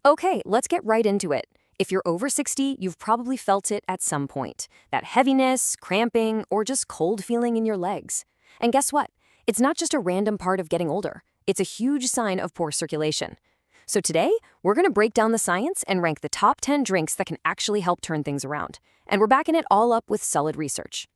Okay, let's get right into it. If you're over 60, you've probably felt it at some point. That heaviness, cramping, or just cold feeling in your legs. And guess what? It's not just a random part of getting older. It's a huge sign of poor circulation. So today, we're going to break down the science and rank the top 10 drinks that can actually help turn things around. And we're backing it all up with solid research.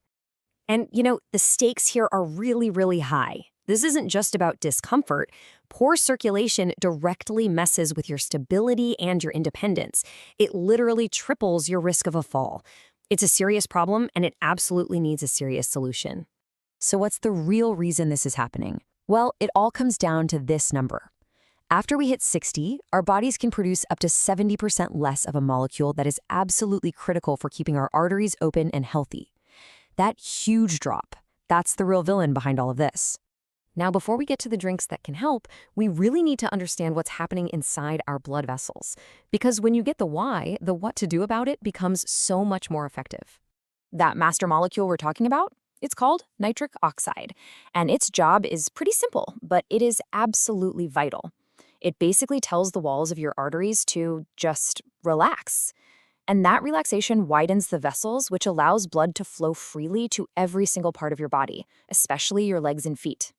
And, the stakes here are really, really high. This isn't just about discomfort. Poor circulation directly messes with your stability and your independence. It literally triples your risk of a fall. It's a serious problem, and it absolutely needs a serious solution. So what's the real reason this is happening? Well, it all comes down to this number. After we hit 60, our bodies can produce up to 70% less of a molecule that is absolutely critical for keeping our arteries open and healthy. That huge drop, that's the real villain behind all of this. Now, before we get to the drinks that can help, we really need to understand what's happening inside our blood vessels. Because when you get the why, the what to do about it becomes so much more effective. That master molecule we're talking about? It's called nitric oxide. And its job is pretty simple, but it is absolutely vital. It basically tells the walls of your arteries to just relax. And that relaxation widens the vessels, which allows blood to flow freely to every single part of your body, especially your legs and feet.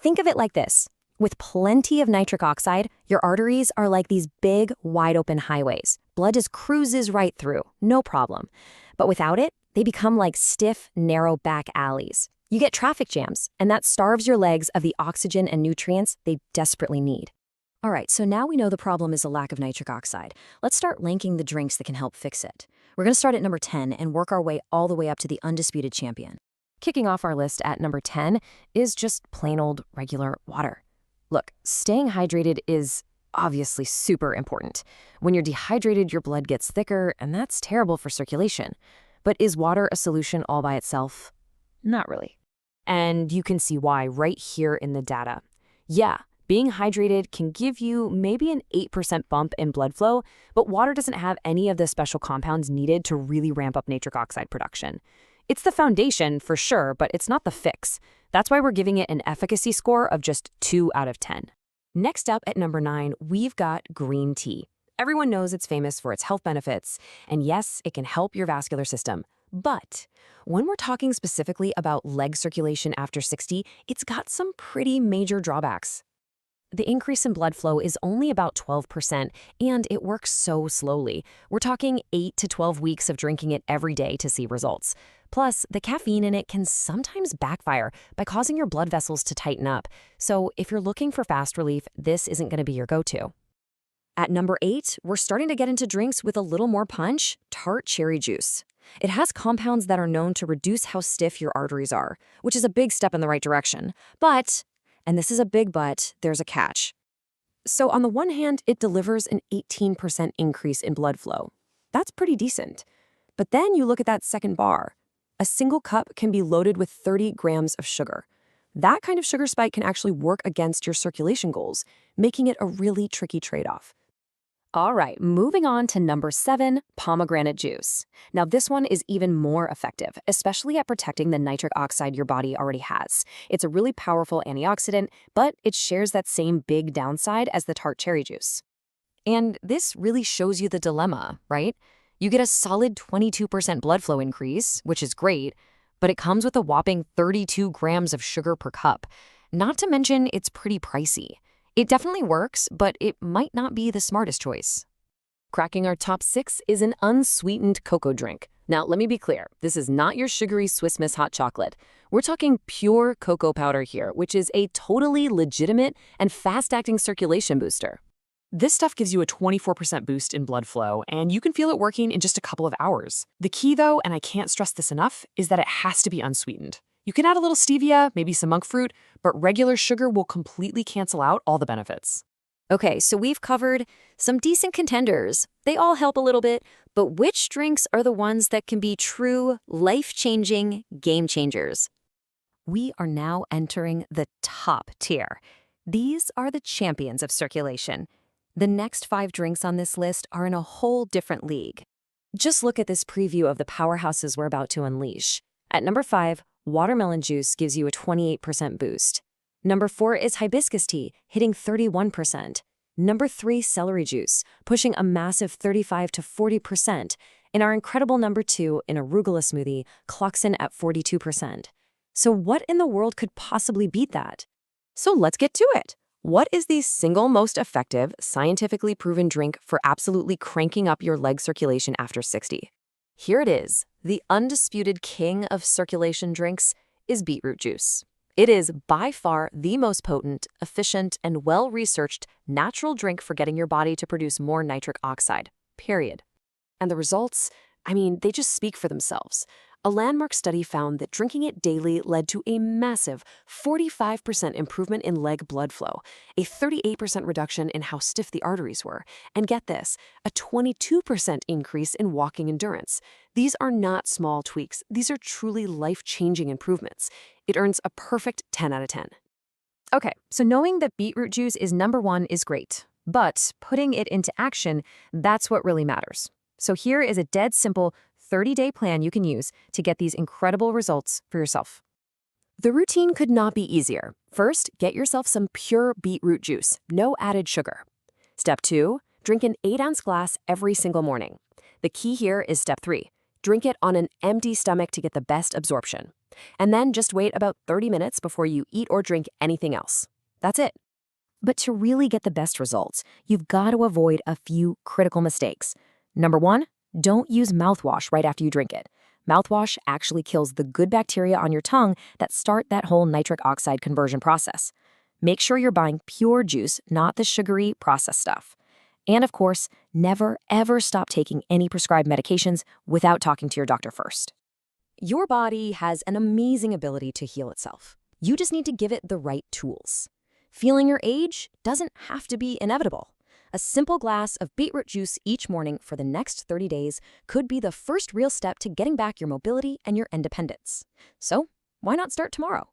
Think of it like this. With plenty of nitric oxide, your arteries are like these big, wide-open highways. Blood just cruises right through, no problem. But without it, they become like stiff, narrow back alleys. You get traffic jams, and that starves your legs of the oxygen and nutrients they desperately need. All right, so now we know the problem is a lack of nitric oxide. Let's start ranking the drinks that can help fix it. We're going to start at number 10 and work our way all the way up to the undisputed champion. Kicking off our list at number 10 is just plain old regular water. Look, staying hydrated is obviously super important. When you're dehydrated, your blood gets thicker, and that's terrible for circulation. But is water a solution all by itself? Not really. And you can see why right here in the data. Yeah, being hydrated can give you maybe an 8% bump in blood flow, but water doesn't have any of the special compounds needed to really ramp up nitric oxide production. It's the foundation, for sure, but it's not the fix. That's why we're giving it an efficacy score of just 2 out of 10. Next up at number 9, we've got green tea. Everyone knows it's famous for its health benefits, and yes, it can help your vascular system. But when we're talking specifically about leg circulation after 60, it's got some pretty major drawbacks. The increase in blood flow is only about 12%, and it works so slowly. We're talking 8 to 12 weeks of drinking it every day to see results. Plus, the caffeine in it can sometimes backfire by causing your blood vessels to tighten up. So if you're looking for fast relief, this isn't going to be your go-to. At number 8, we're starting to get into drinks with a little more punch, tart cherry juice. It has compounds that are known to reduce how stiff your arteries are, which is a big step in the right direction. But, and this is a big but, there's a catch. So on the one hand, it delivers an 18% increase in blood flow. That's pretty decent. But then you look at that second bar. A single cup can be loaded with 30 grams of sugar. That kind of sugar spike can actually work against your circulation goals, making it a really tricky trade-off. All right, moving on to number 7, pomegranate juice. Now this one is even more effective, especially at protecting the nitric oxide your body already has. It's a really powerful antioxidant, but it shares that same big downside as the tart cherry juice. And this really shows you the dilemma, right? You get a solid 22% blood flow increase, which is great, but it comes with a whopping 32 grams of sugar per cup. Not to mention, it's pretty pricey. It definitely works, but it might not be the smartest choice. Cracking our top 6 is an unsweetened cocoa drink. Now, let me be clear. This is not your sugary Swiss Miss hot chocolate. We're talking pure cocoa powder here, which is a totally legitimate and fast-acting circulation booster. This stuff gives you a 24% boost in blood flow, and you can feel it working in just a couple of hours. The key, though, and I can't stress this enough, is that it has to be unsweetened. You can add a little stevia, maybe some monk fruit, but regular sugar will completely cancel out all the benefits. Okay, so we've covered some decent contenders. They all help a little bit, but which drinks are the ones that can be true, life-changing game changers? We are now entering the top tier. These are the champions of circulation. The next 5 drinks on this list are in a whole different league. Just look at this preview of the powerhouses we're about to unleash. At number 5, watermelon juice gives you a 28% boost. Number 4 is hibiscus tea, hitting 31%. Number 3, celery juice, pushing a massive 35 to 40%. And our incredible number 2 in arugula smoothie clocks in at 42%. So what in the world could possibly beat that? So let's get to it. What is the single most effective, scientifically proven drink for absolutely cranking up your leg circulation after 60? Here it is. The undisputed king of circulation drinks is beetroot juice. It is by far the most potent, efficient, and well-researched natural drink for getting your body to produce more nitric oxide, period. And the results, they just speak for themselves. A landmark study found that drinking it daily led to a massive 45% improvement in leg blood flow, a 38% reduction in how stiff the arteries were, and get this, a 22% increase in walking endurance. These are not small tweaks. These are truly life-changing improvements. It earns a perfect 10 out of 10. Okay, so knowing that beetroot juice is number 1 is great, but putting it into action, that's what really matters. So here is a dead simple 30-day plan you can use to get these incredible results for yourself. The routine could not be easier. First, get yourself some pure beetroot juice, no added sugar. Step 2, drink an 8-ounce glass every single morning. The key here is step 3. Drink it on an empty stomach to get the best absorption. And then just wait about 30 minutes before you eat or drink anything else. That's it. But to really get the best results, you've got to avoid a few critical mistakes. Number 1, don't use mouthwash right after you drink it. Mouthwash actually kills the good bacteria on your tongue that start that whole nitric oxide conversion process. Make sure you're buying pure juice, not the sugary processed stuff. And of course, never ever stop taking any prescribed medications without talking to your doctor first. Your body has an amazing ability to heal itself. You just need to give it the right tools. Feeling your age doesn't have to be inevitable. A simple glass of beetroot juice each morning for the next 30 days could be the first real step to getting back your mobility and your independence. So, why not start tomorrow?